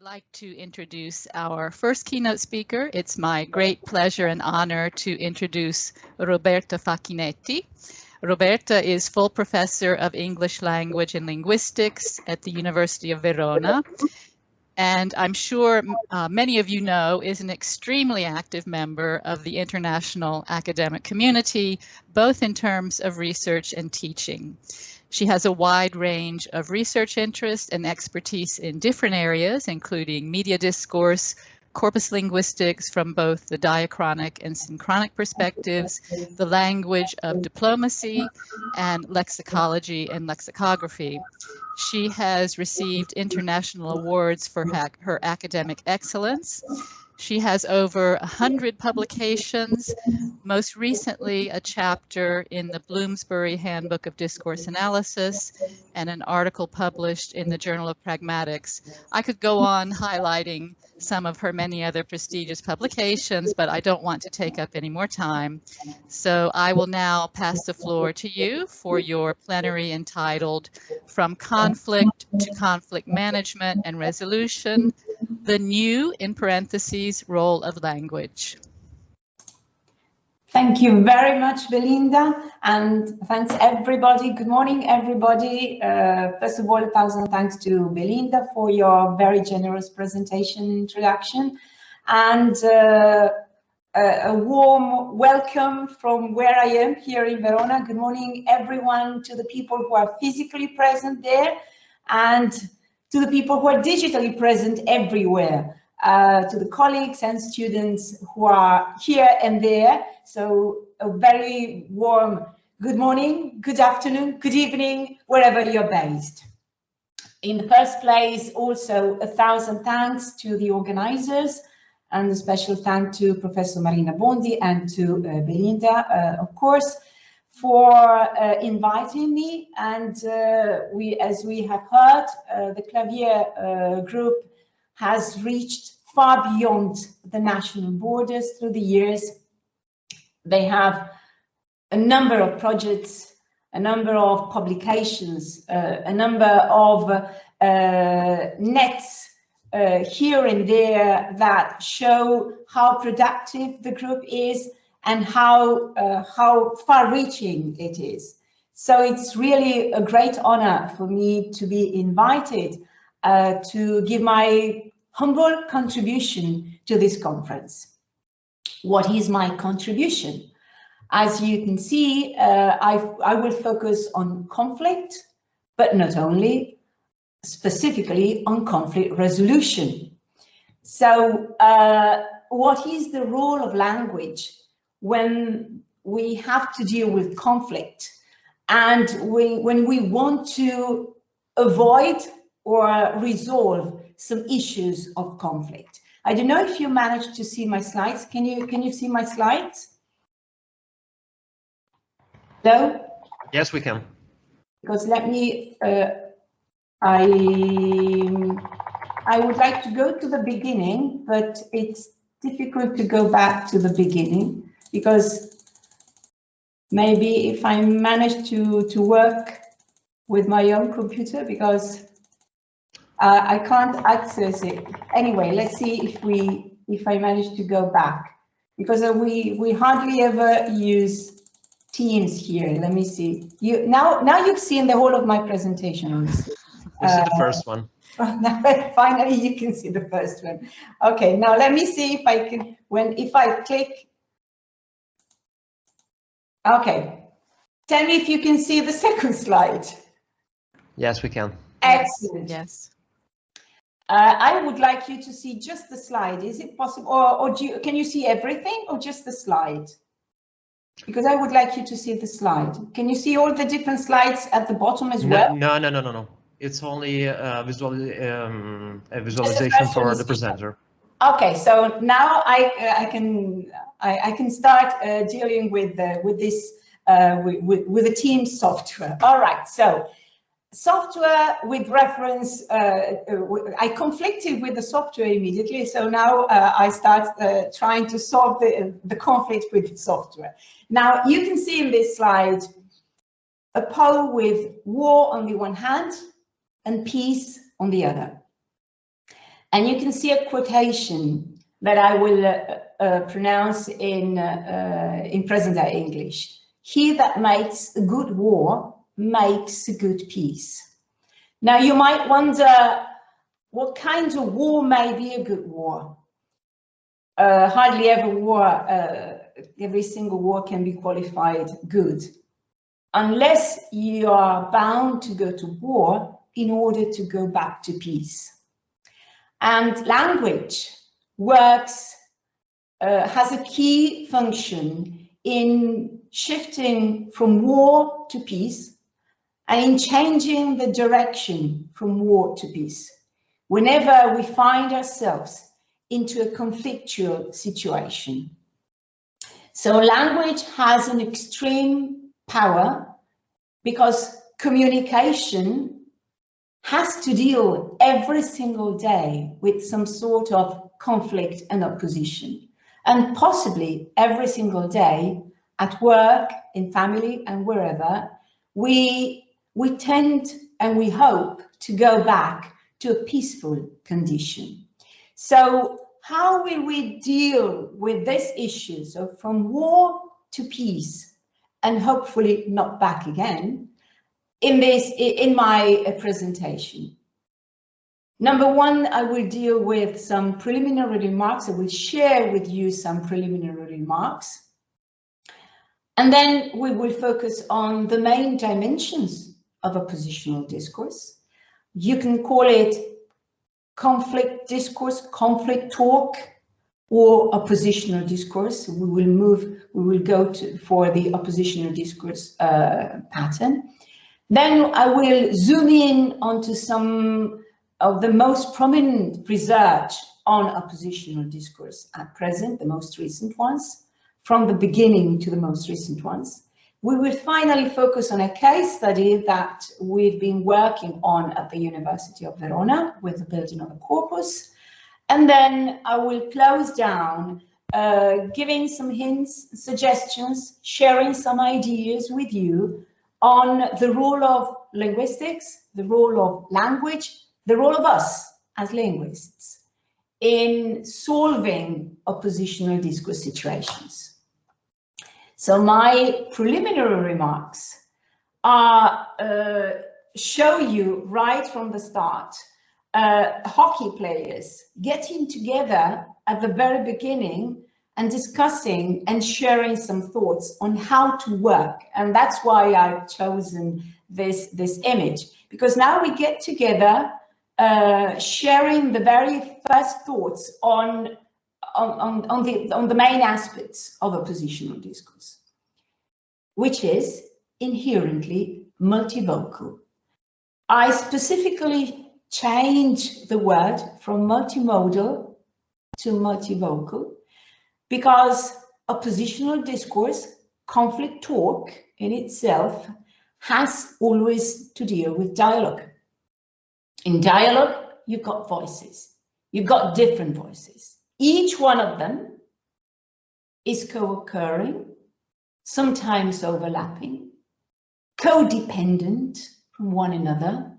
like to introduce our first keynote speaker. It's my great pleasure and honor to introduce Roberta Facchinetti. Roberta is full professor of English language and linguistics at the University of Verona, and I'm sure many of you know is an extremely active member of the international academic community, both in terms of research and teaching. She has a wide range of research interests and expertise in different areas, including media discourse, corpus linguistics from both the diachronic and synchronic perspectives, the language of diplomacy, and lexicology and lexicography. She has received international awards for her academic excellence. She has over 100 publications, most recently a chapter in the Bloomsbury Handbook of Discourse Analysis and an article published in the Journal of Pragmatics. I could go on highlighting some of her many other prestigious publications, but I don't want to take up any more time. So I will now pass the floor to you for your plenary entitled From Conflict to Conflict Management and Resolution, the New, in parentheses, Role of Language. Thank you very much, Belinda, and thanks everybody. Good morning, everybody. First of all, 1,000 thanks to Belinda for your very generous presentation and introduction, and a warm welcome from where I am here in Verona. Good morning, everyone, to the people who are physically present there, and to the people who are digitally present everywhere. To the colleagues and students who are here and there. So a very warm good morning, good afternoon, good evening, wherever you're based. In the first place, also 1,000 thanks to the organizers, and a special thank to Professor Marina Bondi and to Belinda, of course, for inviting me. And as we have heard, the CLAVIER group has reached far beyond the national borders through the years. They have a number of projects, a number of publications, a number of nets here and there that show how productive the group is and how far-reaching it is. So it's really a great honor for me to be invited to give my humble contribution to this conference. What is my contribution? As you can see, I will focus on conflict, but not only, specifically on conflict resolution. So what is the role of language when we have to deal with conflict and when we want to avoid or resolve some issues of conflict? I don't know if you managed to see my slides. Can you see my slides? Hello? Yes, we can. Because let me, I would like to go to the beginning, but it's difficult to go back to the beginning because maybe if I manage to work with my own computer, because I can't access it. Anyway, let's see if I manage to go back, because we hardly ever use Teams here. Let me see. Now you've seen the whole of my presentation. Honestly. We see the first one. Now, finally, you can see the first one. Okay, now let me see if I can. If I click. Okay, tell me if you can see the second slide. Yes, we can. Excellent. Yes. I would like you to see just the slide. Is it possible, or can you see everything, or just the slide? Because I would like you to see the slide. Can you see all the different slides at the bottom as well? No. It's only a visualization for the presenter. Okay, so now I can start dealing with this with the Teams software. All right, so. Software with reference, I conflicted with the software immediately, so now I start trying to solve the conflict with the software. Now you can see in this slide a pole with war on the one hand and peace on the other. And you can see a quotation that I will pronounce in present-day English. He that makes a good war makes a good peace. Now you might wonder, what kind of war may be a good war? Hardly every single war can be qualified good, unless you are bound to go to war in order to go back to peace. And language works, has a key function in shifting from war to peace and in changing the direction from war to peace whenever we find ourselves into a conflictual situation. So language has an extreme power because communication has to deal every single day with some sort of conflict and opposition, and possibly every single day at work, in family, and wherever, we tend and we hope to go back to a peaceful condition. So how will we deal with this issue? So from war to peace, and hopefully not back again, in my presentation. Number one, I will deal with some preliminary remarks. I will share with you some preliminary remarks. And then we will focus on the main dimensions of oppositional discourse. You can call it conflict discourse, conflict talk, or oppositional discourse. We will go for the oppositional discourse pattern. Then I will zoom in onto some of the most prominent research on oppositional discourse at present, the most recent ones, from the beginning to the most recent ones. We will finally focus on a case study that we've been working on at the University of Verona with the building of a corpus. And then I will close down, giving some hints, suggestions, sharing some ideas with you on the role of linguistics, the role of language, the role of us as linguists in solving oppositional discourse situations. So my preliminary remarks are show you right from the start hockey players getting together at the very beginning and discussing and sharing some thoughts on how to work. And that's why I've chosen this image, because now we get together sharing the very first thoughts on the main aspects of oppositional discourse, which is inherently multivocal. I specifically changed the word from multimodal to multivocal because oppositional discourse, conflict talk in itself, has always to deal with dialogue. In dialogue, you've got voices. You've got different voices. Each one of them is co-occurring, sometimes overlapping, codependent from one another,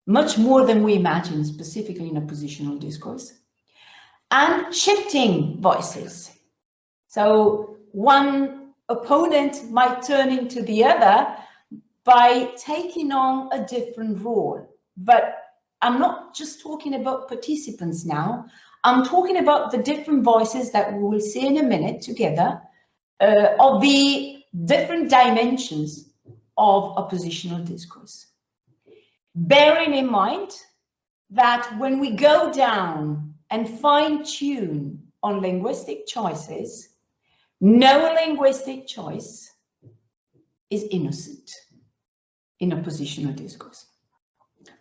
much more than we imagine, specifically in oppositional discourse, and shifting voices. So one opponent might turn into the other by taking on a different role. But I'm not just talking about participants now. I'm talking about the different voices that we will see in a minute together of the different dimensions of oppositional discourse. Bearing in mind that when we go down and fine-tune on linguistic choices, no linguistic choice is innocent in oppositional discourse.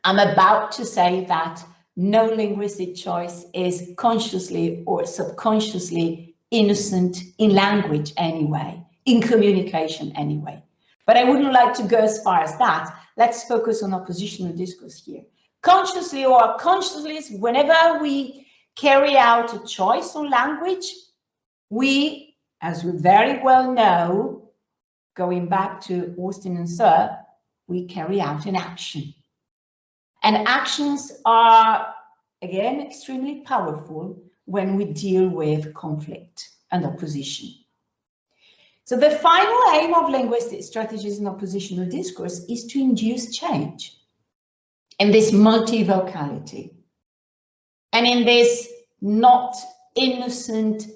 I'm about to say that no linguistic choice is consciously or subconsciously innocent in language anyway, in communication anyway. But I wouldn't like to go as far as that. Let's focus on oppositional discourse here. Consciously or unconsciously, whenever we carry out a choice on language, we, as we very well know, going back to Austin and Sir, we carry out an action. And actions are again, extremely powerful when we deal with conflict and opposition. So the final aim of linguistic strategies in oppositional discourse is to induce change in this multivocality and in this not innocent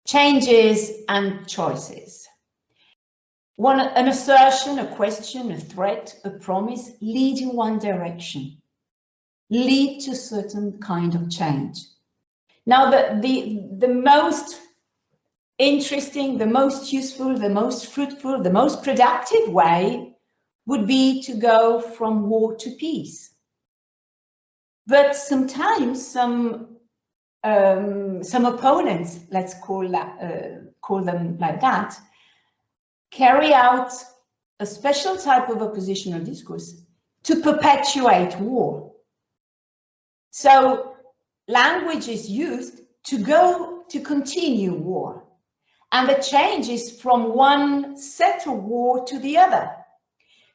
changes and choices. An assertion, a question, a threat, a promise lead in one direction, lead to a certain kind of change. Now, the most interesting, the most useful, the most fruitful, the most productive way would be to go from war to peace. But sometimes some opponents, let's call them like that, carry out a special type of oppositional discourse to perpetuate war. So language is used to continue war. And the change is from one set of war to the other.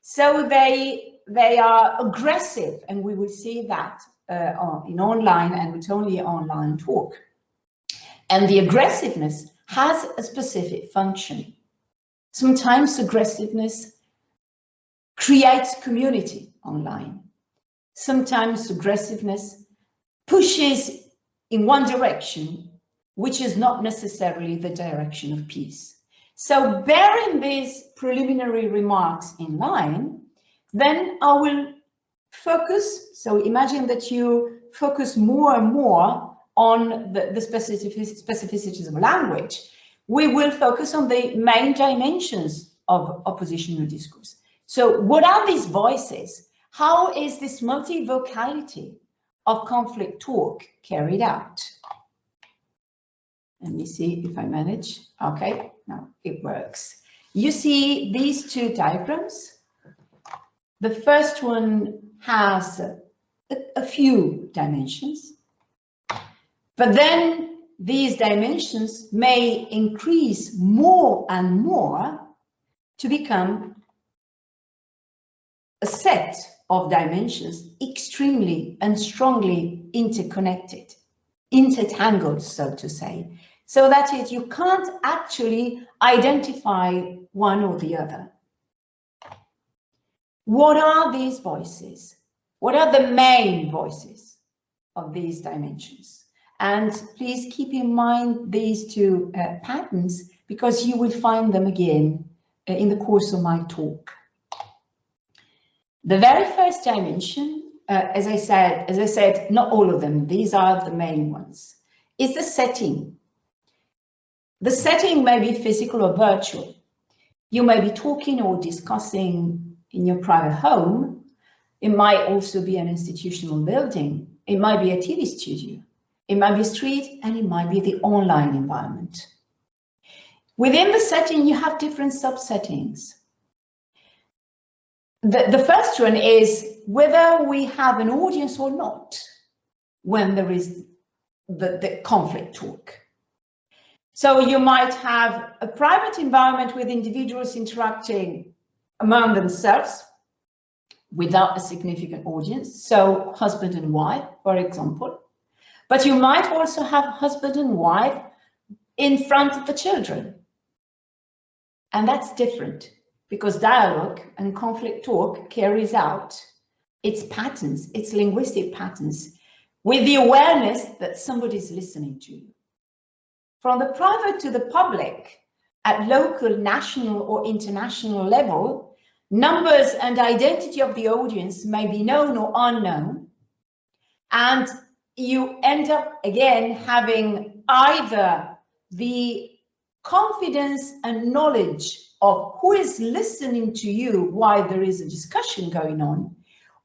So they are aggressive, and we will see that in online and with only online talk. And the aggressiveness has a specific function. Sometimes aggressiveness creates community online. Sometimes aggressiveness pushes in one direction, which is not necessarily the direction of peace. So bearing these preliminary remarks in mind, then I will focus. So imagine that you focus more and more on the specificities of language. We will focus on the main dimensions of oppositional discourse. So what are these voices? How is this multivocality of conflict talk carried out? Let me see if I manage. Okay, no, it works. You see these two diagrams. The first one has a few dimensions, but then these dimensions may increase more and more to become a set of dimensions extremely and strongly interconnected, intertangled, so to say. So that is, you can't actually identify one or the other. What are these voices? What are the main voices of these dimensions? And please keep in mind these two patterns, because you will find them again in the course of my talk. The very first dimension, as I said, not all of them, these are the main ones, is the setting. The setting may be physical or virtual. You may be talking or discussing in your private home. It might also be an institutional building. It might be a TV studio. It might be a street, and it might be the online environment. Within the setting, you have different subsettings. The first one is whether we have an audience or not when there is the conflict talk. So you might have a private environment with individuals interacting among themselves without a significant audience. So husband and wife, for example. But you might also have husband and wife in front of the children. And that's different, because dialogue and conflict talk carries out its patterns, its linguistic patterns, with the awareness that somebody's listening to you. From the private to the public, at local, national, or international level, numbers and identity of the audience may be known or unknown, and you end up again having either the confidence and knowledge of who is listening to you while there is a discussion going on,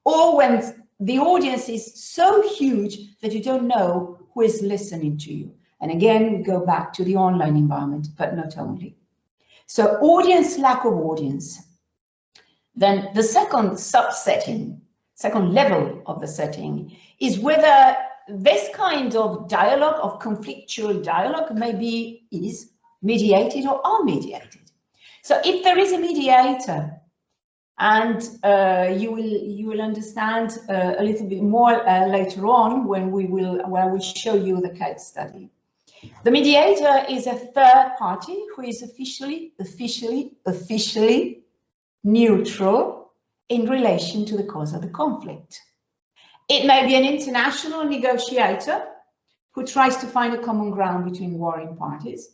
or when the audience is so huge that you don't know who is listening to you. And again, we go back to the online environment, but not only. So audience, lack of audience. Then the second subsetting, second level of the setting, is whether this kind of dialogue, of conflictual dialogue, is mediated or unmediated. So if there is a mediator, And you will understand a little bit more later on when we show you the case study. The mediator is a third party who is officially neutral in relation to the cause of the conflict. It may be an international negotiator who tries to find a common ground between warring parties.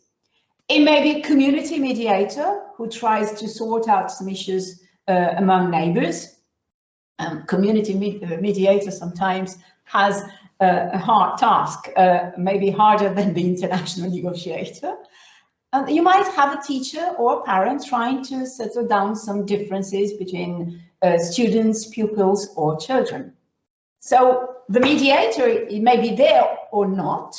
It may be a community mediator who tries to sort out some issues among neighbors. Community mediator sometimes has a hard task, maybe harder than the international negotiator. You might have a teacher or a parent trying to settle down some differences between students, pupils, or children. So the mediator, it may be there or not.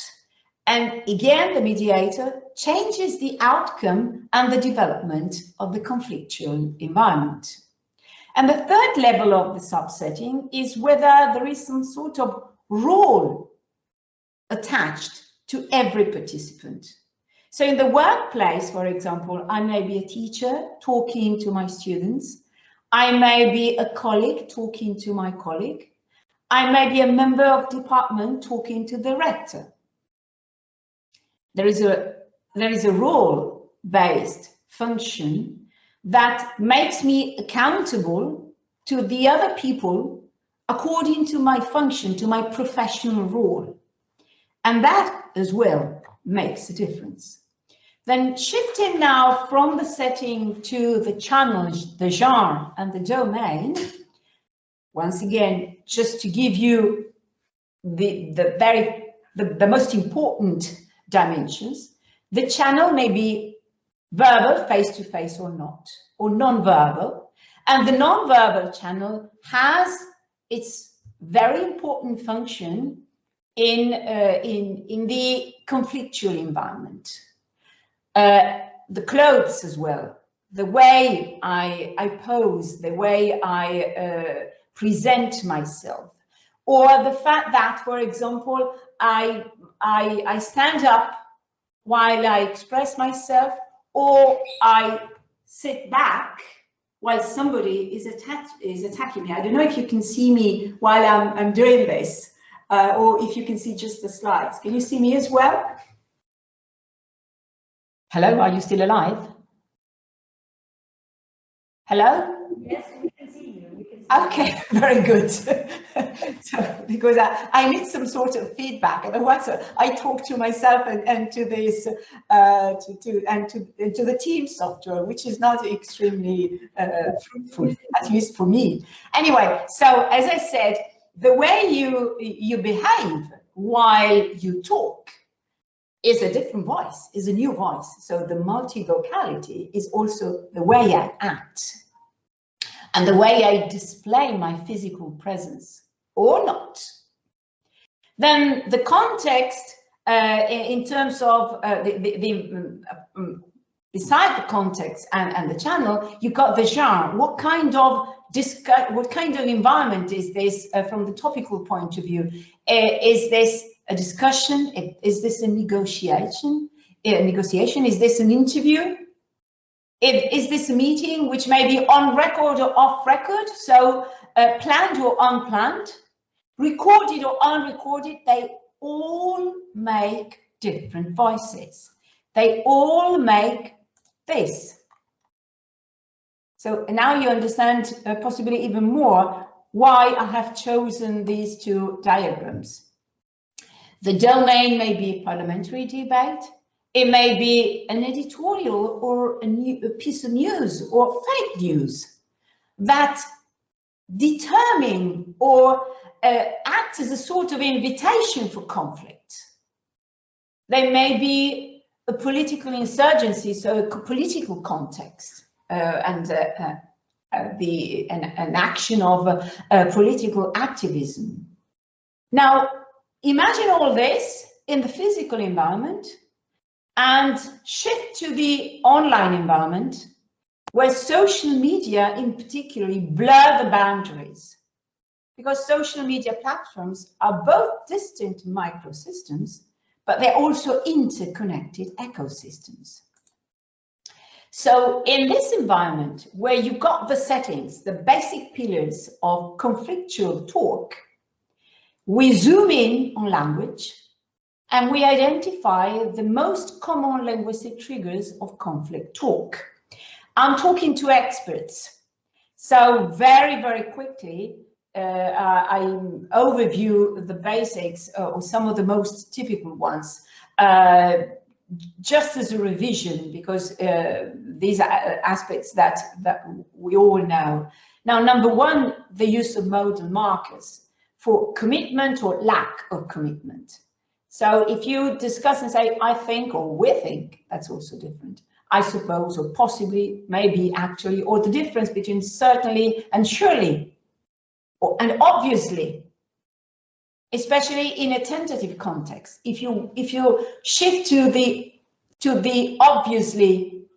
And again, the mediator changes the outcome and the development of the conflictual environment. And the third level of the subsetting is whether there is some sort of role attached to every participant. So in the workplace, for example, I may be a teacher talking to my students. I may be a colleague talking to my colleague. I may be a member of department talking to the rector. There is a role-based function that makes me accountable to the other people according to my function, to my professional role. And that as well makes a difference. Then shifting now from the setting to the channels, the genre and the domain, once again, just to give you the most important dimensions, the channel may be verbal, face-to-face or not, or non-verbal, and the non-verbal channel has its very important function in the conflictual environment. The clothes as well, the way I pose, the way I present myself, or the fact that, for example, I stand up while I express myself, or I sit back while somebody is attacking me. I don't know if you can see me while I'm doing this, or if you can see just the slides. Can you see me as well? Hello, are you still alive? Hello? Yes, we can see you. We can see Okay, very good. So, because I need some sort of feedback, otherwise I talk to myself and to this to the team software, which is not extremely fruitful, at least for me. Anyway, so as I said, the way you behave while you talk is a different voice, is a new voice. So the multivocality is also the way I act and the way I display my physical presence or not. Then the context in terms of beside the context and the channel, you got the genre. What kind of environment is this from the topical point of view? Is this a discussion? Is this a negotiation? Is this an interview? Is this a meeting which may be on record or off record? So planned or unplanned, recorded or unrecorded, they all make different voices. They all make this. So now you understand possibly even more why I have chosen these two diagrams. The domain may be a parliamentary debate. It may be an editorial or a piece of news or fake news that determine or act as a sort of invitation for conflict. They may be a political insurgency, so a political context and an action of political activism. Now, imagine all this in the physical environment and shift to the online environment where social media in particular blur the boundaries, because social media platforms are both distant microsystems, but they're also interconnected ecosystems. So in this environment where you got the settings, the basic pillars of conflictual talk, we zoom in on language and we identify the most common linguistic triggers of conflict talk. I'm talking to experts. So very, very quickly, I overview the basics or some of the most typical ones, just as a revision, because these are aspects that we all know. Now, number one, the use of modal markers for commitment or lack of commitment. So if you discuss and say, I think, or we think, that's also different. I suppose, or possibly, maybe, actually, or the difference between certainly and surely, and obviously, especially in a tentative context. If you shift to the obviously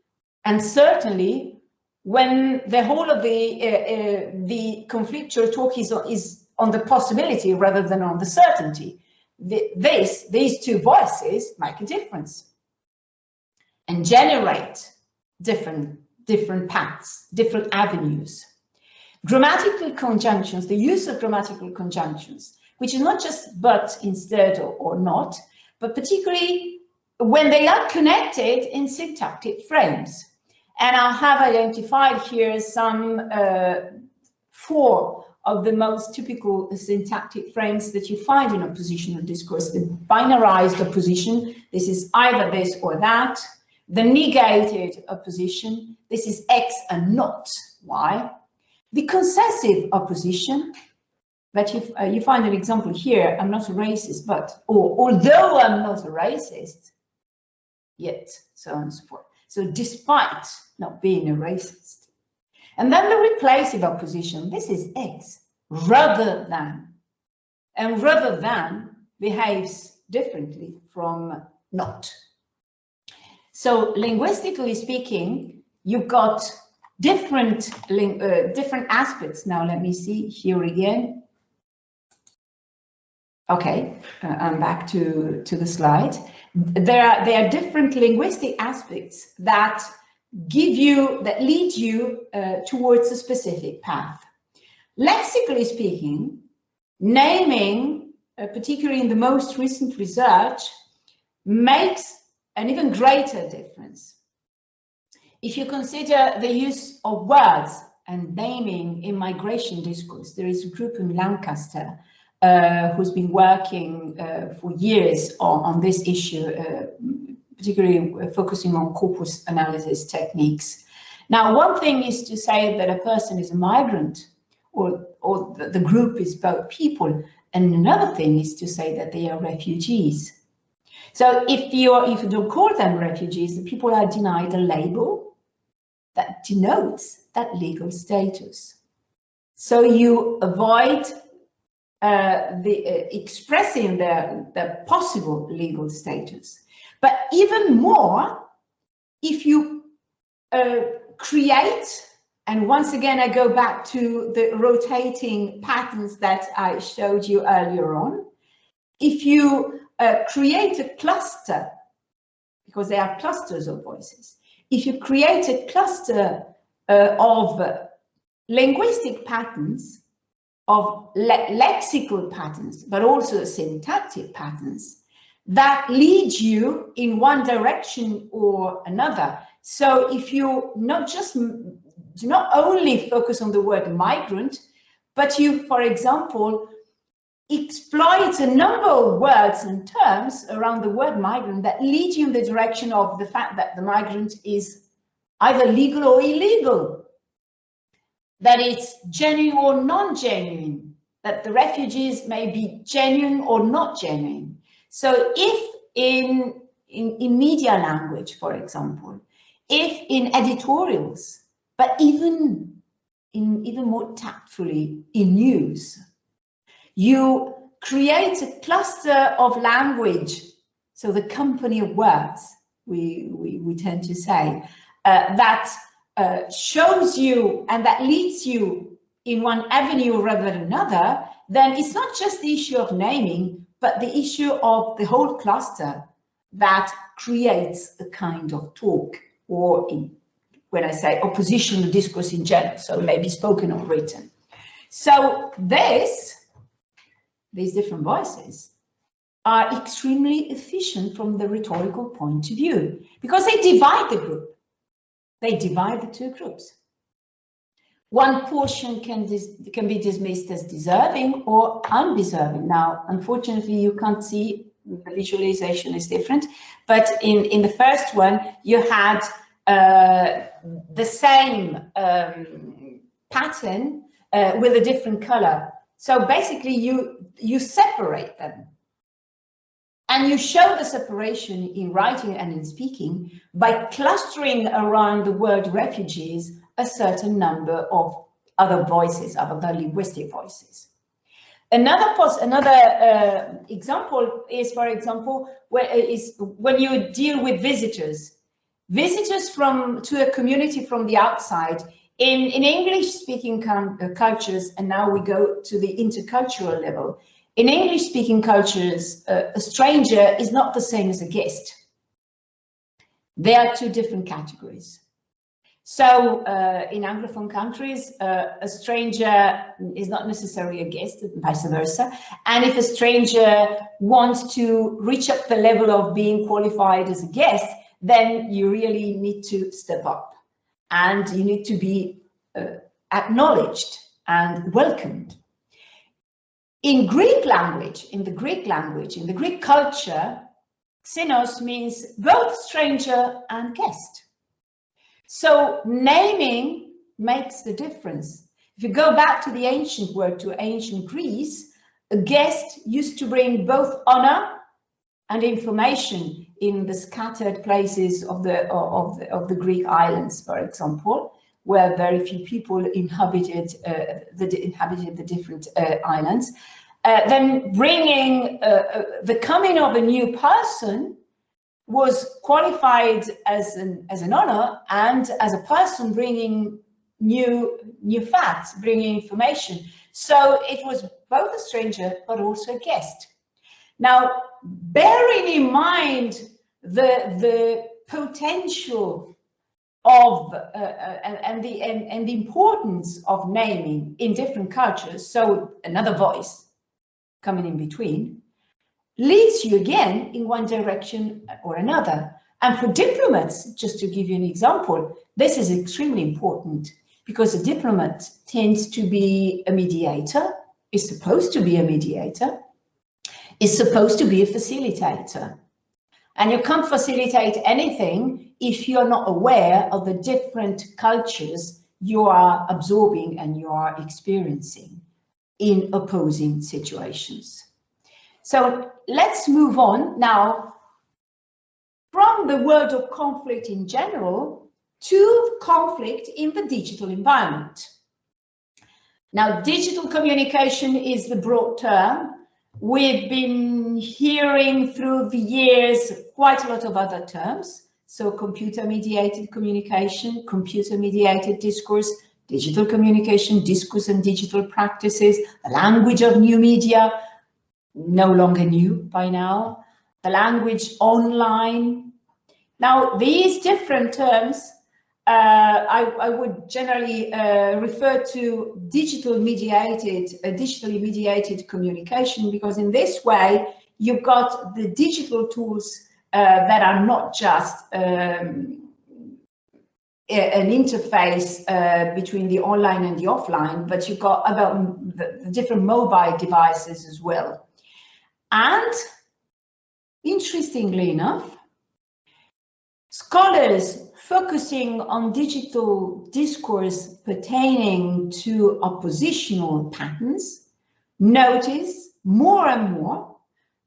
and certainly, when the whole of the conflictual talk is on the possibility rather than on the certainty, these two voices make a difference and generate different paths, different avenues. Grammatical conjunctions, the use of grammatical conjunctions, which is not just but, instead, or not, but particularly when they are connected in syntactic frames. And I have identified here some 4 of the most typical syntactic frames that you find in oppositional discourse. The binarized opposition, this is either this or that. The negated opposition, this is X and not Y. The concessive opposition, that you find an example here, I'm not a racist, but, or although I'm not a racist, yet, so on and so forth. So despite not being a racist. And then the replacive opposition, this is X, rather than. And rather than behaves differently from not. So linguistically speaking, you've got different aspects. Now let me see here again. Okay, I'm back to the slide. There are different linguistic aspects that lead you towards a specific path. Lexically speaking, naming, particularly in the most recent research, makes an even greater difference. If you consider the use of words and naming in migration discourse, there is a group in Lancaster who's been working for years on this issue, particularly focusing on corpus analysis techniques. Now, one thing is to say that a person is a migrant, or the group is both people, and another thing is to say that they are refugees. So if you don't call them refugees, the people are denied a label that denotes that legal status. So you avoid expressing their possible legal status. But even more, if you create, and once again I go back to the rotating patterns that I showed you earlier on, if you create a cluster, because there are clusters of voices, if you create a cluster of linguistic patterns, of lexical patterns, but also syntactic patterns that lead you in one direction or another. So if you do not only focus on the word migrant, but you, for example, exploit a number of words and terms around the word migrant that lead you in the direction of the fact that the migrant is either legal or illegal, that it's genuine or non-genuine, that the refugees may be genuine or not genuine. So if in media language, for example, if in editorials, but even more tactfully in news, you create a cluster of language, so the company of words, we tend to say, that shows you and that leads you in one avenue rather than another, then it's not just the issue of naming, but the issue of the whole cluster that creates a kind of talk, or when I say oppositional discourse in general, so maybe spoken or written. So these different voices are extremely efficient from the rhetorical point of view, because they divide the group. They divide the two groups. One portion can be dismissed as deserving or undeserving. Now, unfortunately, you can't see, the visualization is different, but in the first one, you had the same pattern with a different color. So basically, you separate them. And you show the separation in writing and in speaking by clustering around the word refugees a certain number of other voices, other linguistic voices. Another example is, for example, when you deal with visitors to a community from the outside. In English-speaking cultures, and now we go to the intercultural level. In English-speaking cultures, a stranger is not the same as a guest. They are two different categories. So in Anglophone countries, a stranger is not necessarily a guest, and vice versa. And if a stranger wants to reach up the level of being qualified as a guest, then you really need to step up and you need to be acknowledged and welcomed. In Greek language, in the Greek culture, xenos means both stranger and guest. So naming makes the difference. If you go back to the ancient world, to ancient Greece, a guest used to bring both honor and information in the scattered places of the Greek islands, for example, where very few people inhabited the different islands. Then bringing the coming of a new person was qualified as an honor, and as a person bringing new facts, bringing information. So it was both a stranger but also a guest. Now, bearing in mind the potential of and the importance of naming in different cultures, so another voice coming in between leads you again in one direction or another. And for diplomats, just to give you an example, this is extremely important, because a diplomat tends to be a mediator, is supposed to be a mediator, is supposed to be a facilitator. And you can't facilitate anything if you're not aware of the different cultures you are absorbing and you are experiencing in opposing situations. So let's move on now from the world of conflict in general to conflict in the digital environment. Now, digital communication is the broad term. We've been hearing through the years quite a lot of other terms. So computer-mediated communication, computer-mediated discourse, digital communication, discourse and digital practices, the language of new media, no longer new by now, the language online. Now, these different terms, I would generally refer to digitally mediated communication, because in this way, you've got the digital tools that are not just an interface between the online and the offline, but you've got about the different mobile devices as well. And interestingly enough, scholars focusing on digital discourse pertaining to oppositional patterns notice more and more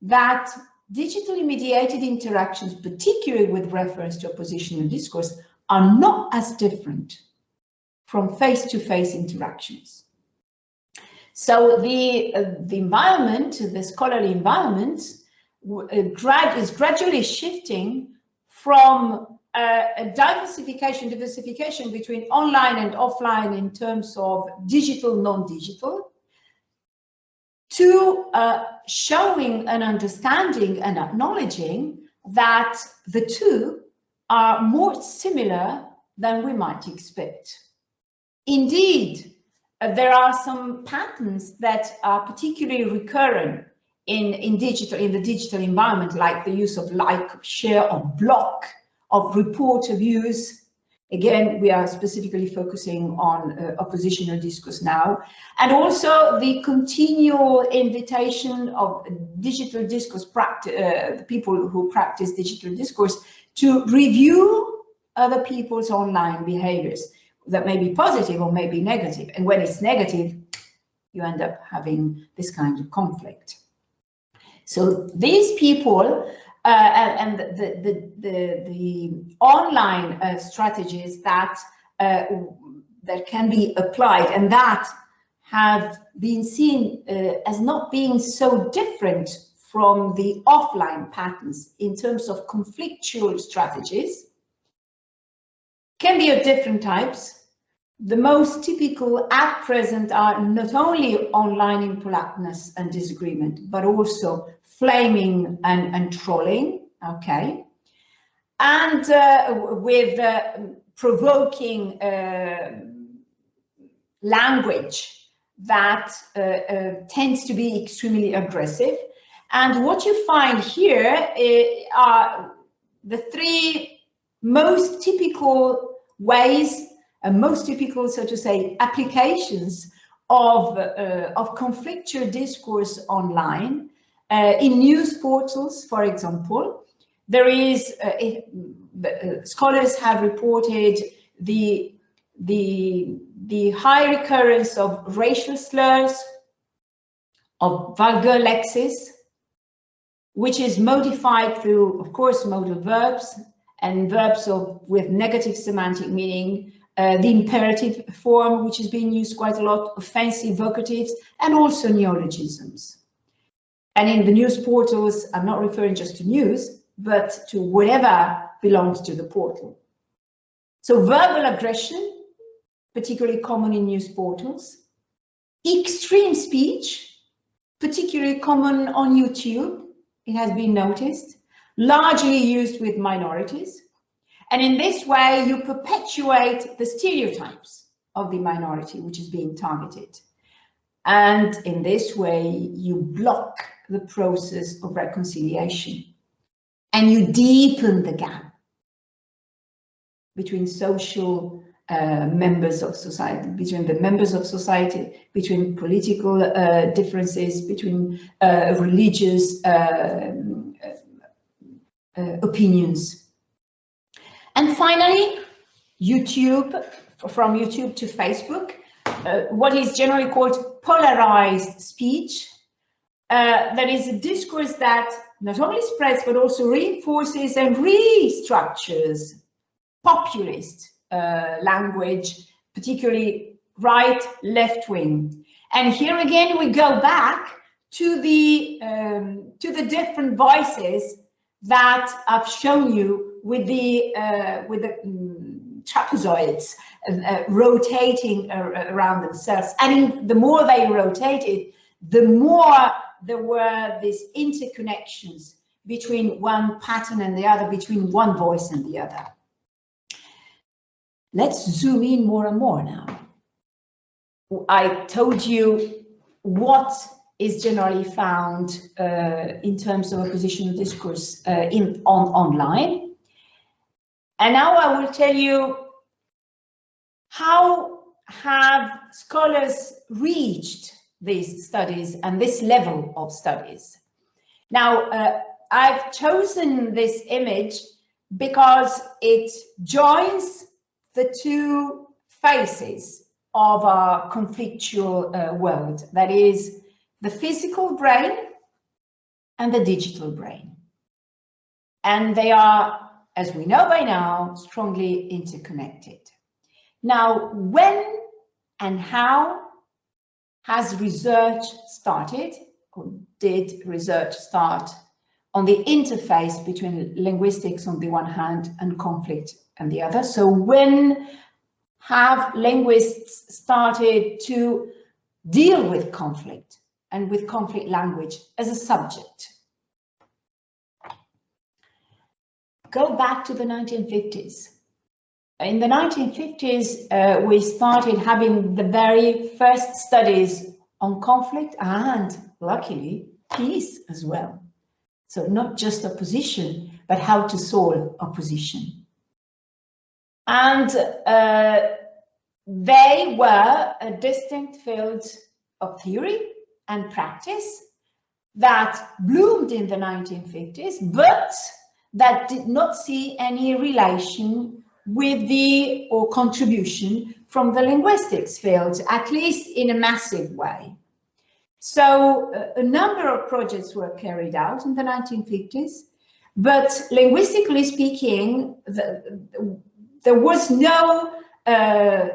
that digitally mediated interactions, particularly with reference to oppositional discourse, are not as different from face-to-face interactions. So the environment, the scholarly environment, is gradually shifting from a diversification between online and offline in terms of digital, non-digital, to showing an understanding and acknowledging that the two are more similar than we might expect. Indeed, there are some patterns that are particularly recurrent in the digital environment, like the use of like, share, or block, of report of use. Again, we are specifically focusing on oppositional discourse now, and also the continual invitation of digital discourse the people who practice digital discourse to review other people's online behaviors that may be positive or may be negative. And when it's negative, you end up having this kind of conflict. So these people and the online strategies that that can be applied and that have been seen as not being so different from the offline patterns in terms of conflictual strategies can be of different types. The most typical at present are not only online impoliteness and disagreement, but also flaming and trolling, okay, and with provoking language that tends to be extremely aggressive. And what you find here are the three most typical ways, most typical, so to say, applications of conflictual discourse online. In news portals, for example, there is scholars have reported the high recurrence of racial slurs, of vulgar lexis, which is modified through, of course, modal verbs and verbs with negative semantic meaning, the imperative form, which is being used quite a lot, offensive vocatives, and also neologisms. And in the news portals, I'm not referring just to news, but to whatever belongs to the portal. So verbal aggression, particularly common in news portals. Extreme speech, particularly common on YouTube, it has been noticed, largely used with minorities. And in this way, you perpetuate the stereotypes of the minority which is being targeted. And in this way, you block the process of reconciliation and you deepen the gap between social members of society, between the members of society, between political differences, between religious opinions. And finally, YouTube, from YouTube to Facebook, what is generally called polarized speech. That is a discourse that not only spreads, but also reinforces and restructures populist language, particularly right, left wing. And here again, we go back to the different voices that I've shown you with the trapezoids rotating around themselves. And the more they rotated, the more there were these interconnections between one pattern and the other, between one voice and the other. Let's zoom in more and more now. I told you what is generally found in terms of oppositional discourse online. And now I will tell you how have scholars reached these studies and this level of studies. Now, I've chosen this image because it joins the two faces of our conflictual world, that is the physical brain and the digital brain. And they are, as we know by now, strongly interconnected. Now, when and how has research started, or did research start on the interface between linguistics on the one hand and conflict on the other? So when have linguists started to deal with conflict and with conflict language as a subject? Go back to the 1950s. in the 1950s, we started having the very first studies on conflict and, luckily, peace as well. So not just opposition, but how to solve opposition. And they were a distinct field of theory and practice that bloomed in the 1950s, but that did not see any relation with the or contribution from the linguistics field, at least in a massive way. So a number of projects were carried out in the 1950s, but linguistically speaking, there was no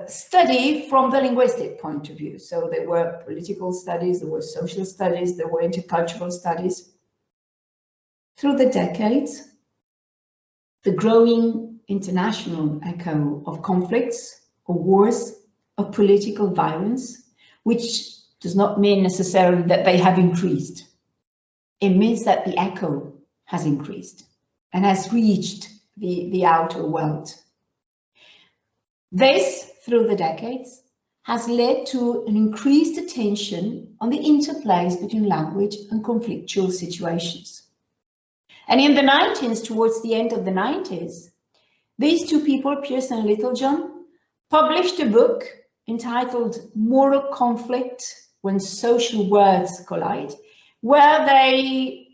study from the linguistic point of view. So there were political studies, there were social studies, there were intercultural studies. Through the decades, the growing international echo of conflicts, of wars, of political violence, which does not mean necessarily that they have increased. It means that the echo has increased and has reached the outer world. This, through the decades, has led to an increased attention on the interplays between language and conflictual situations. And in the 90s, towards the end of the 90s, these two people, Pearson and Littlejohn, published a book entitled Moral Conflict When Social Words Collide, where they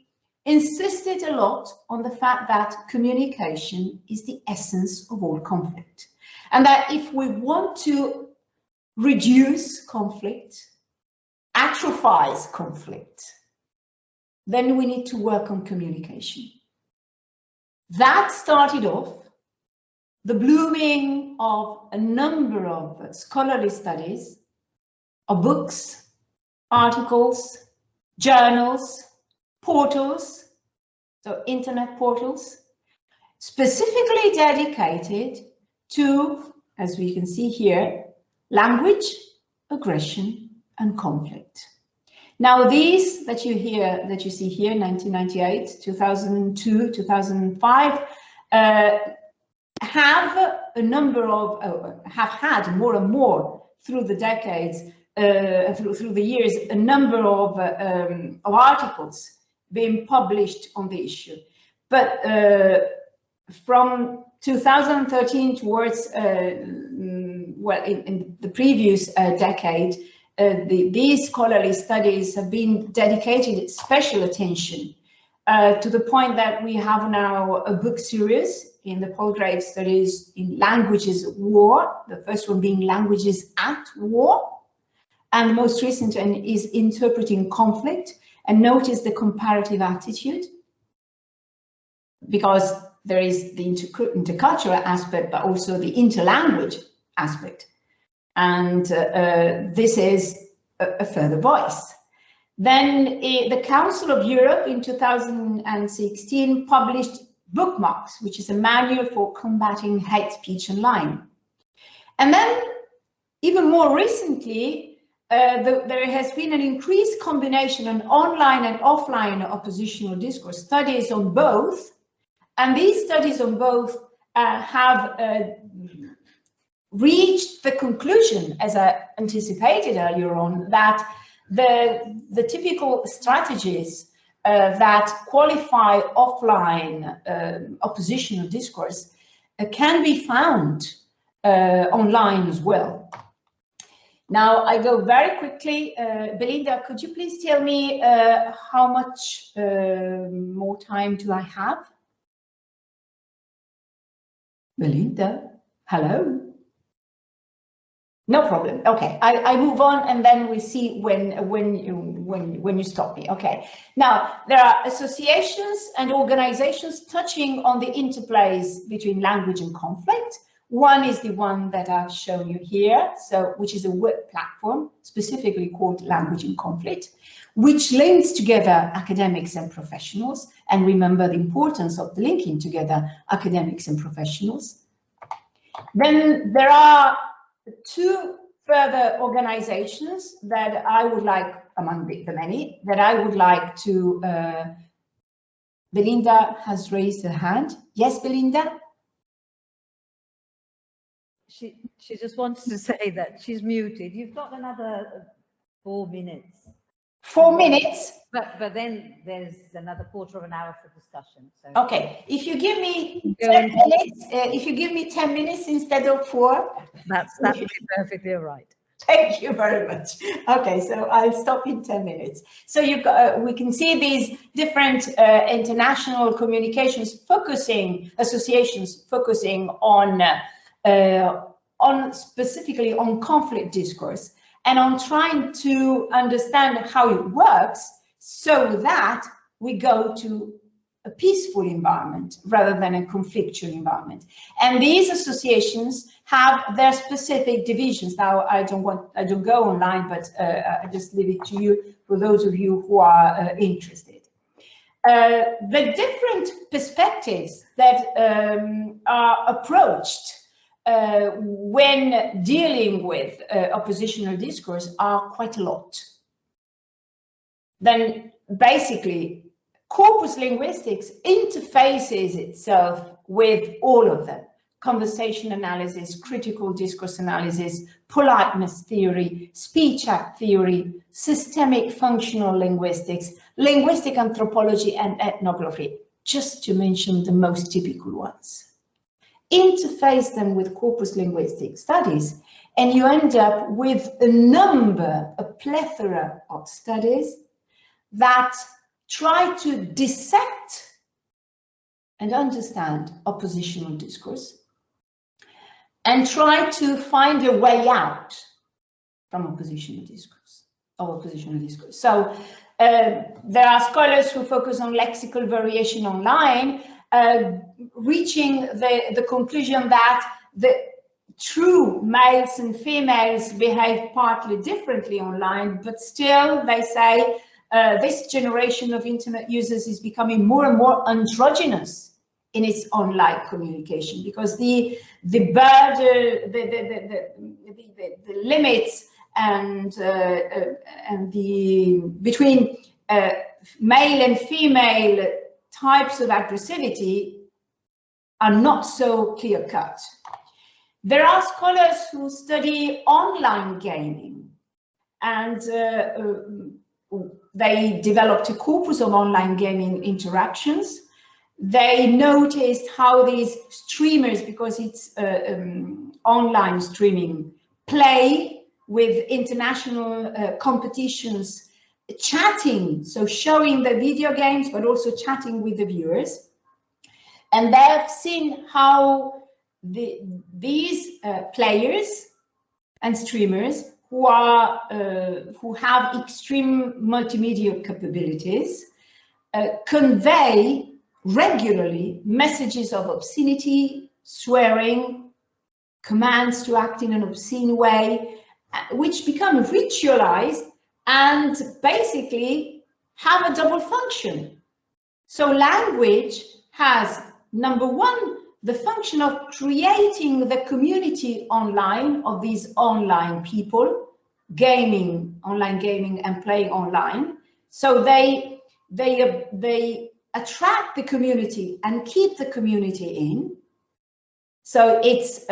insisted a lot on the fact that communication is the essence of all conflict. And that if we want to reduce conflict, atrophize conflict, then we need to work on communication. That started off the blooming of a number of scholarly studies, of books, articles, journals, portals, so internet portals, specifically dedicated to, as we can see here, language, aggression, and conflict. Now, these that you see here, 1998, 2002, 2005, have a number of, have had more and more through the decades, through the years, a number of articles being published on the issue. But from 2013 towards, well, in the previous decade, these scholarly studies have been dedicated special attention to the point that we have now a book series in the Palgrave studies in languages at war, the first one being languages at war, and the most recent one is interpreting conflict. And notice the comparative attitude, because there is the intercultural aspect, but also the interlanguage aspect. And this is a further voice. Then the Council of Europe in 2016 published Bookmarks, which is a manual for combating hate speech online. And then, even more recently, there has been an increased combination of online and offline oppositional discourse studies on both. And these studies on both have reached the conclusion, as I anticipated earlier on, that the typical strategies that qualify offline oppositional discourse can be found online as well. Now, I go very quickly. Belinda, could you please tell me how much more time do I have? Belinda, hello? No problem. Okay, I move on, and then we see when you stop me. Okay. Now, there are associations and organizations touching on the interplays between language and conflict. One is the one that I've shown you here, so which is a web platform specifically called Language and Conflict, which links together academics and professionals. And remember the importance of the linking together academics and professionals. Then there are two further organizations that I would like, among the many, that I would like to, Belinda has raised her hand. Yes, Belinda? she just wants to say that she's muted. You've got another 4 minutes. 4 minutes? But then there's another quarter of an hour for discussion. So okay, if you give me 10 minutes, if you give me 10 minutes instead of 4, that would be perfectly all right. Thank you very much. Okay, so I'll stop in 10 minutes. So you we can see these different international communications associations focusing on specifically on conflict discourse and on trying to understand how it works so that we go to a peaceful environment rather than a conflictual environment. And these associations have their specific divisions. Now, I don't go online, but I just leave it to you for those of you who are interested. The different perspectives that are approached when dealing with oppositional discourse are quite a lot. Then basically, corpus linguistics interfaces itself with all of them. Conversation analysis, critical discourse analysis, politeness theory, speech act theory, systemic functional linguistics, linguistic anthropology and ethnography, just to mention the most typical ones. Interface them with corpus linguistic studies and you end up with a plethora of studies that try to dissect and understand oppositional discourse and try to find a way out from oppositional discourse. So there are scholars who focus on lexical variation online, reaching the conclusion that the true males and females behave partly differently online, but still they say this generation of internet users is becoming more and more androgynous in its online communication because the limits and the between male and female types of aggressivity are not so clear-cut. There are scholars who study online gaming and they developed a corpus of online gaming interactions. They noticed how these streamers, because it's online streaming, play with international competitions, chatting, so showing the video games, but also chatting with the viewers. And they have seen how these players and streamers who have extreme multimedia capabilities convey regularly messages of obscenity, swearing, commands to act in an obscene way, which become ritualized and basically have a double function. So language has, number one, the function of creating the community online of these online people, online gaming and playing online. So they attract the community and keep the community in. So it's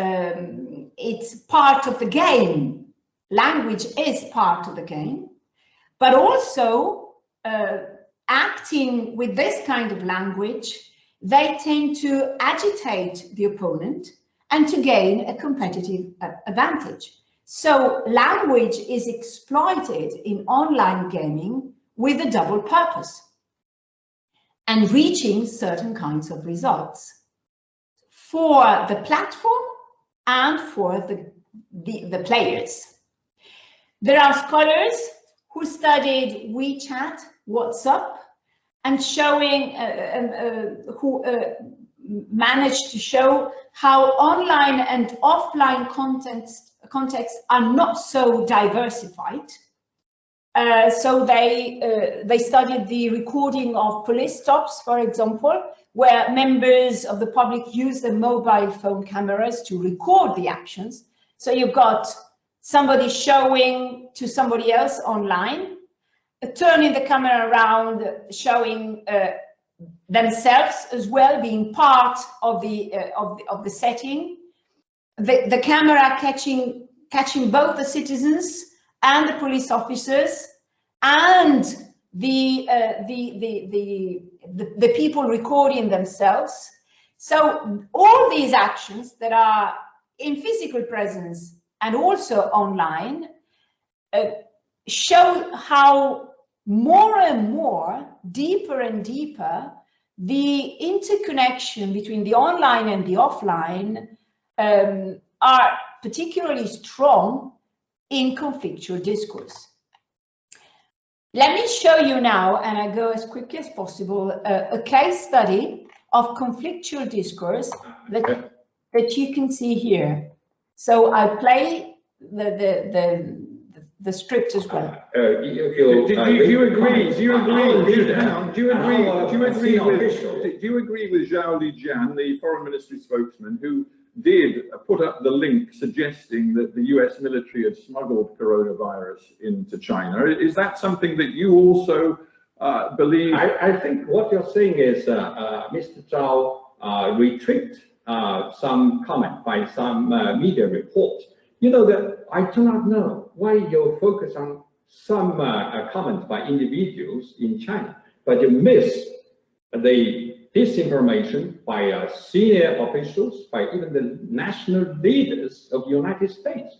part of the game. Language is part of the game, but also acting with this kind of language, they tend to agitate the opponent and to gain a competitive advantage. So language is exploited in online gaming with a double purpose and reaching certain kinds of results for the platform and for the players. There are scholars who studied WeChat, WhatsApp, and showing who managed to show how online and offline contexts are not so diversified. So they studied the recording of police stops, for example, where members of the public use their mobile phone cameras to record the actions. So you've got somebody showing to somebody else online, turning the camera around, showing themselves as well, being part of the setting, the camera catching both the citizens and the police officers and the people recording themselves. So all these actions that are in physical presence and also online show how more and more, deeper and deeper, the interconnection between the online and the offline are particularly strong in conflictual discourse. Let me show you now, and I go as quickly as possible, a case study of conflictual discourse that you can see here. So I play the script as well. Do you agree with Zhao Lijian, the foreign ministry spokesman, who did put up the link suggesting that the US military had smuggled coronavirus into China? Is that something that you also believe? I think what you're saying is Mr. Zhao retreat some comment by some media report. You know, that I do not know why you focus on some comments by individuals in China, but you miss the disinformation by senior officials, by even the national leaders of the United States.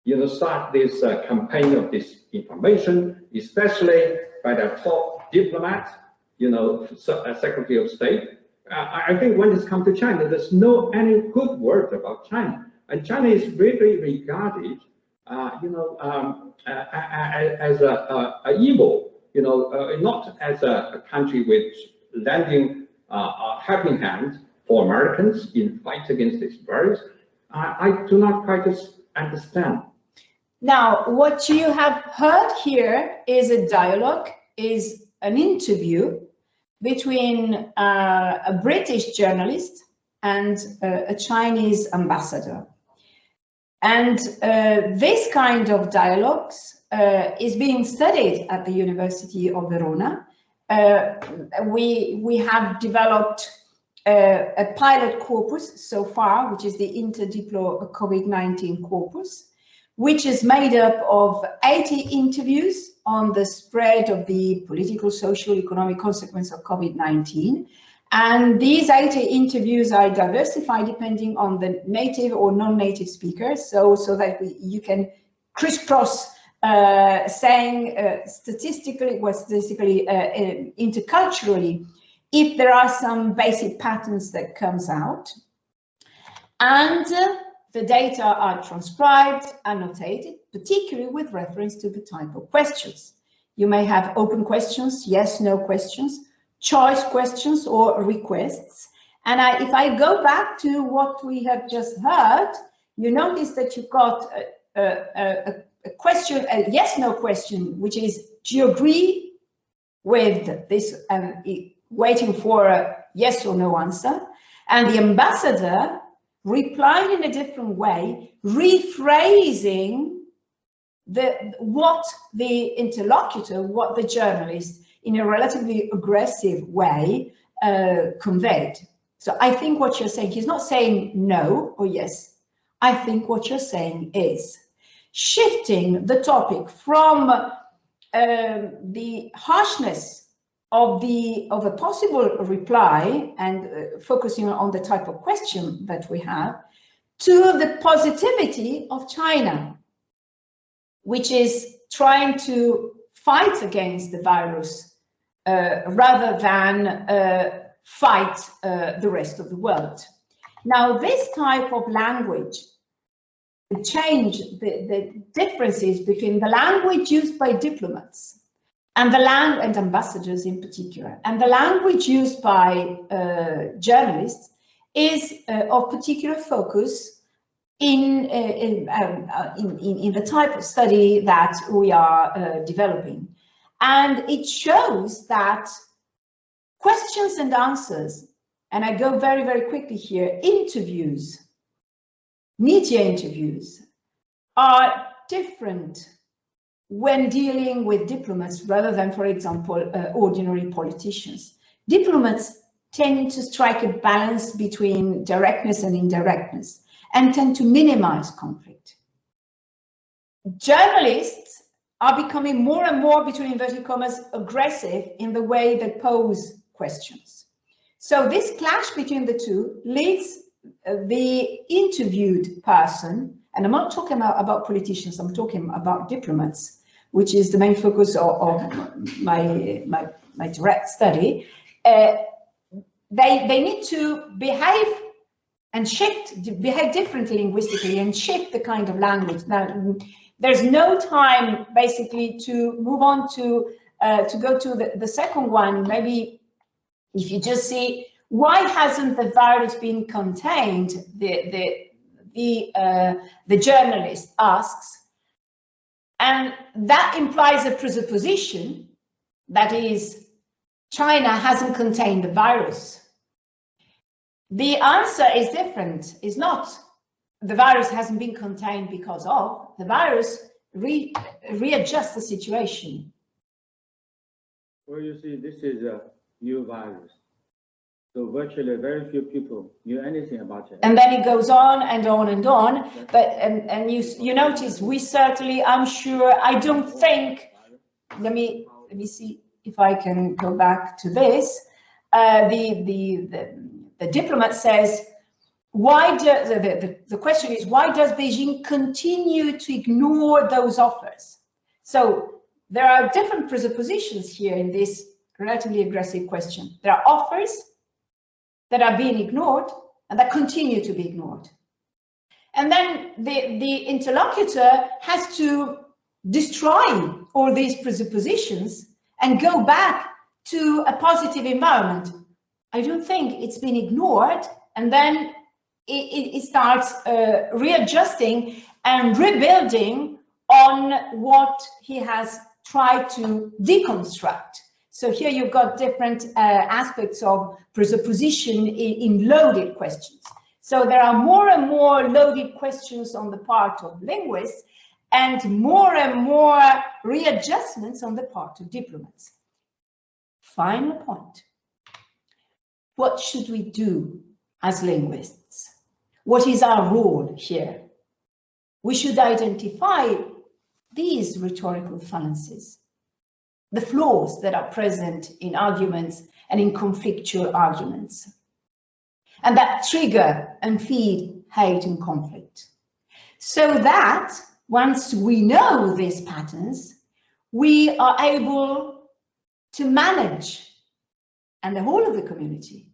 You know, start this campaign of disinformation, especially by the top diplomat, you know, Secretary of State. I think when it's come to China, there's no any good word about China. And China is really regarded, you know, as a evil, you know, not as a country which lending a helping hand for Americans in fight against this virus. I do not quite understand. Now, what you have heard here is a dialogue, is an interview between a British journalist and a Chinese ambassador. And this kind of dialogues is being studied at the University of Verona. We have developed a pilot corpus so far, which is the Interdiplo COVID-19 corpus, which is made up of 80 interviews on the spread of the political, social, economic consequence of COVID-19. And these 80 interviews are diversified depending on the native or non-native speakers, so that you can crisscross saying statistically, interculturally, if there are some basic patterns that comes out. And the data are transcribed, annotated, particularly with reference to the type of questions. You may have open questions, yes, no questions, choice questions or requests. And if I go back to what we have just heard, you notice that you've got a question, a yes/no question, which is, do you agree with this, waiting for a yes or no answer? And the ambassador replied in a different way, rephrasing what the interlocutor, what the journalist, in a relatively aggressive way conveyed. So I think what you're saying, he's not saying no or yes. I think what you're saying is shifting the topic from the harshness of a possible reply and focusing on the type of question that we have, to the positivity of China, which is trying to fight against the virus rather than fight the rest of the world. Now, this type of language change the differences between the language used by diplomats and and ambassadors in particular, and the language used by journalists is of particular focus in the type of study that we are developing. And it shows that questions and answers, and I go very, very quickly here, interviews, media interviews are different when dealing with diplomats rather than, for example, ordinary politicians. Diplomats tend to strike a balance between directness and indirectness. and tend to minimize conflict. Journalists are becoming more and more, between inverted commas, aggressive in the way they pose questions. So this clash between the two leads the interviewed person, and I'm not talking about politicians, I'm talking about diplomats, which is the main focus of my direct study. They need to behave differently linguistically and shift the kind of language. Now, there's no time basically to move on to go to the second one. Maybe if you just see, why hasn't the virus been contained? The journalist asks, and that implies a presupposition, that is, China hasn't contained the virus. The answer is different. It's not the virus hasn't been contained because of, the virus readjusts the situation. Well, you see, this is a new virus. So virtually very few people knew anything about it. And then it goes on and on and on. But and you notice, we certainly, I'm sure, I don't think, let me see if I can go back to this. The diplomat says, why the question is, why does Beijing continue to ignore those offers? So there are different presuppositions here in this relatively aggressive question. There are offers that are being ignored and that continue to be ignored. And then the interlocutor has to destroy all these presuppositions and go back to a positive environment. I don't think it's been ignored, and then it starts readjusting and rebuilding on what he has tried to deconstruct. So here you've got different aspects of presupposition in loaded questions. So there are more and more loaded questions on the part of linguists and more readjustments on the part of diplomats. Final point. What should we do as linguists? What is our role here? We should identify these rhetorical fallacies, the flaws that are present in arguments and in conflictual arguments, and that trigger and feed hate and conflict. So that once we know these patterns, we are able to manage, and the whole of the community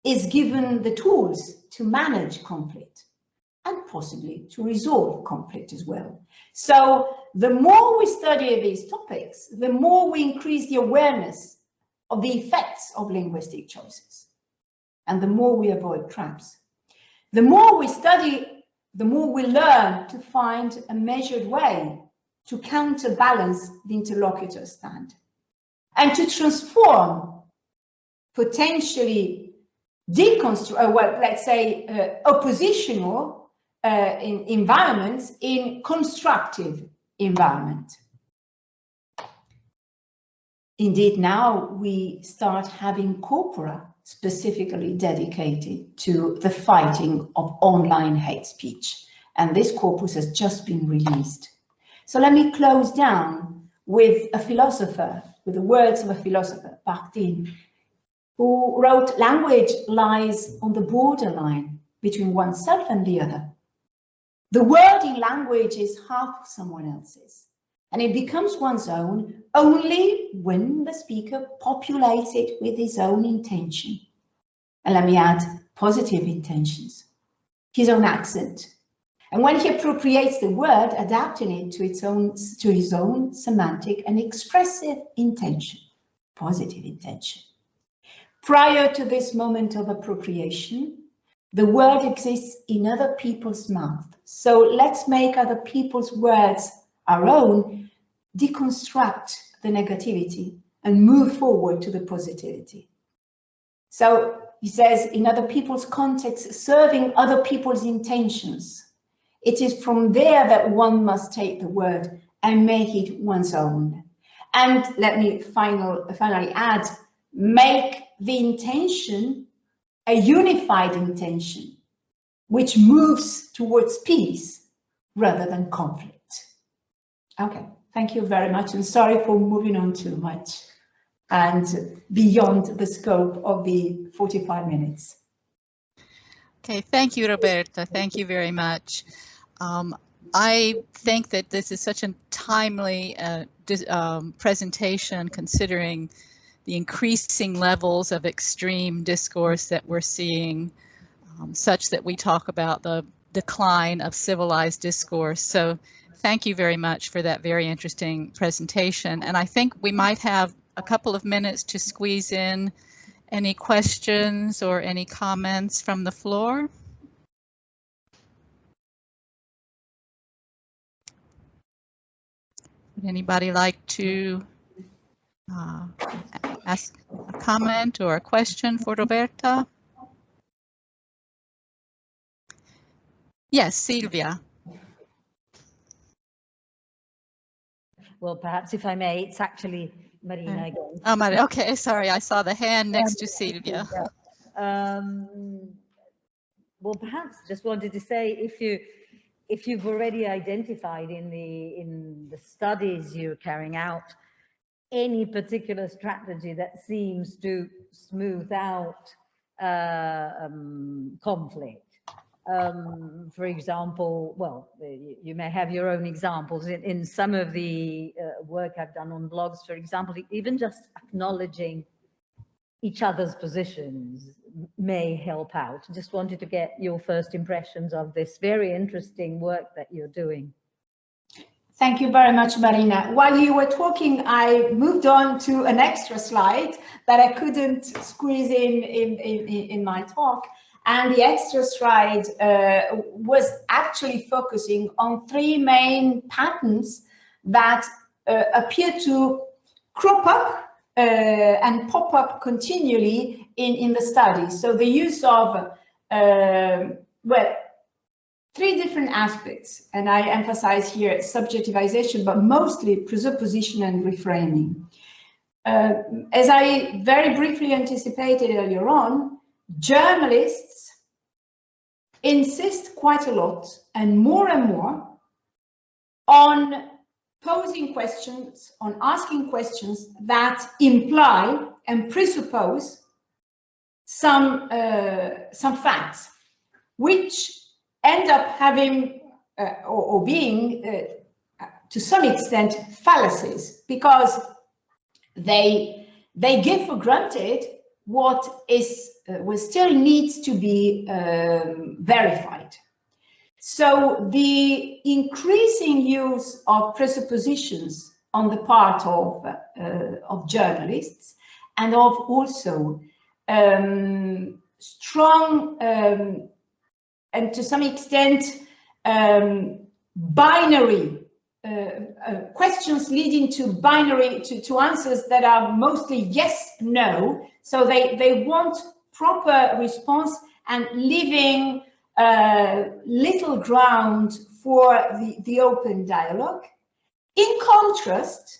is given the tools to manage conflict and possibly to resolve conflict as well. So the more we study these topics, the more we increase the awareness of the effects of linguistic choices, and the more we avoid traps. The more we study, the more we learn to find a measured way to counterbalance the interlocutor's stand and to transform potentially oppositional environments in constructive environment. Indeed, now we start having corpora specifically dedicated to the fighting of online hate speech, and this corpus has just been released. So let me close down with a philosopher, with the words of a philosopher, Bakhtin, who wrote, "Language lies on the borderline between oneself and the other. The word in language is half someone else's, and it becomes one's own only when the speaker populates it with his own intention." And let me add, positive intentions, his own accent. And when he appropriates the word, adapting it to his own semantic and expressive intention, positive intention. Prior to this moment of appropriation, the word exists in other people's mouth. So let's make other people's words our own, deconstruct the negativity, and move forward to the positivity. So he says, in other people's context, serving other people's intentions. It is from there that one must take the word and make it one's own. And let me finally add, make the intention a unified intention, which moves towards peace rather than conflict. Okay, thank you very much, and sorry for moving on too much and beyond the scope of the 45 minutes. Okay, thank you, Roberta. Thank you very much. I think that this is such a timely presentation, considering the increasing levels of extreme discourse that we're seeing, such that we talk about the decline of civilized discourse. So thank you very much for that very interesting presentation. And I think we might have a couple of minutes to squeeze in any questions or any comments from the floor. Would anybody like to ask a comment or a question for Roberta? Yes, Silvia. Well, perhaps if I may, it's actually Marina again. Oh, Marina. Okay, sorry, I saw the hand next to Silvia. Well, perhaps just wanted to say, if you've already identified in the studies you're carrying out any particular strategy that seems to smooth out conflict. For example, well, you may have your own examples. In some of the work I've done on blogs, for example, even just acknowledging each other's positions may help out. Just wanted to get your first impressions of this very interesting work that you're doing. Thank you very much, Marina. While you were talking, I moved on to an extra slide that I couldn't squeeze in my talk. And the extra slide was actually focusing on three main patterns that appear to crop up and pop up continually in the study. So the use of, well, three different aspects, and I emphasize here subjectivization, but mostly presupposition and reframing. As I very briefly anticipated earlier on, journalists insist quite a lot and more on posing questions, on asking questions that imply and presuppose some facts, which end up having or being to some extent fallacies, because they give for granted what still needs to be verified. So the increasing use of presuppositions on the part of journalists, and of also strong and to some extent binary questions leading to binary to answers that are mostly yes, no. So they want proper response and leaving little ground for the open dialogue. In contrast,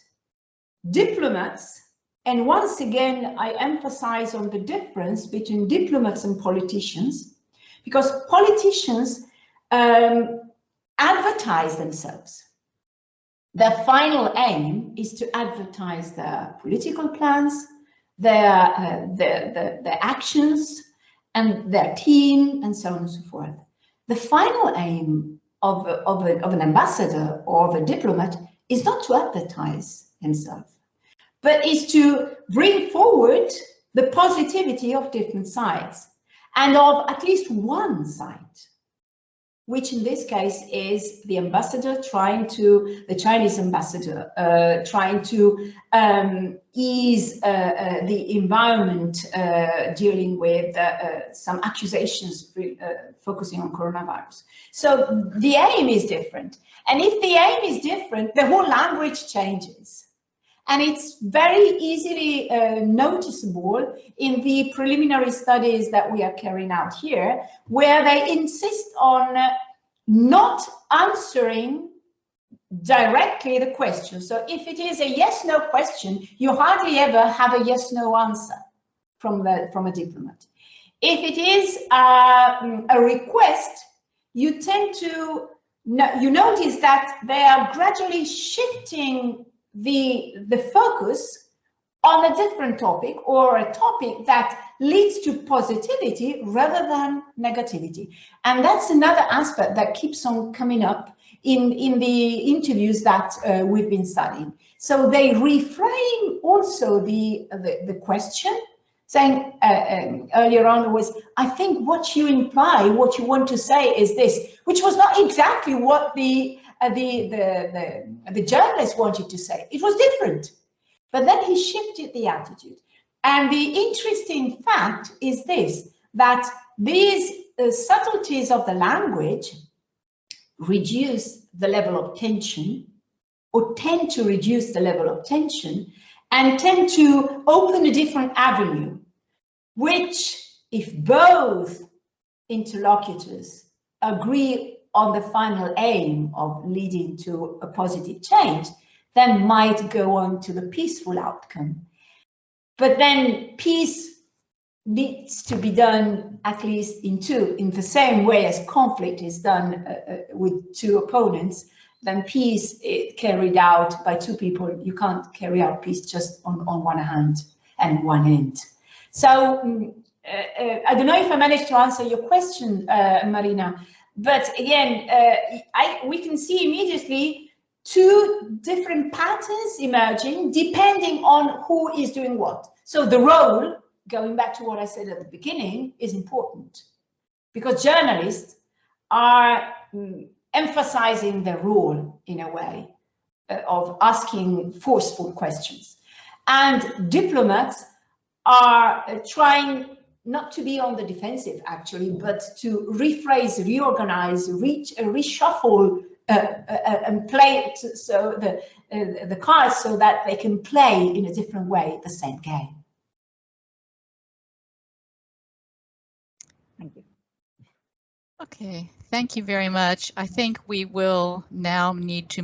diplomats, and once again I emphasize on the difference between diplomats and politicians, because politicians advertise themselves. Their final aim is to advertise their political plans, their actions, and their team, and so on and so forth. The final aim of an ambassador or of a diplomat is not to advertise himself, but is to bring forward the positivity of different sides, and of at least one side, which in this case is the ambassador the Chinese ambassador, trying to ease the environment, dealing with some accusations focusing on coronavirus. So the aim is different. And if the aim is different, the whole language changes. And it's very easily noticeable in the preliminary studies that we are carrying out here, where they insist on not answering directly the question. So if it is a yes-no question, you hardly ever have a yes-no answer from a diplomat. If it is a request, you tend to, you notice that they are gradually shifting the focus on a different topic, or a topic that leads to positivity rather than negativity. And that's another aspect that keeps on coming up in the interviews that we've been studying. So they reframe also the question, saying earlier on was, I think what you imply, what you want to say is this, which was not exactly what the journalist wanted to say. It was different. But then he shifted the attitude. And the interesting fact is this, that these subtleties of the language reduce the level of tension, or tend to reduce the level of tension, and tend to open a different avenue, which, if both interlocutors agree on the final aim of leading to a positive change, then might go on to the peaceful outcome. But then peace needs to be done at least in the same way as conflict is done with two opponents. Then peace carried out by two people. You can't carry out peace just on one hand and one end. So I don't know if I managed to answer your question, Marina, but again, we can see immediately two different patterns emerging depending on who is doing what. So the role, going back to what I said at the beginning, is important, because journalists are emphasizing their role in a way of asking forceful questions, and diplomats are trying not to be on the defensive actually, but to rephrase, reorganize, reshuffle and play so the cards so that they can play in a different way the same game. Thank you. Okay, thank you very much. I think we will now need to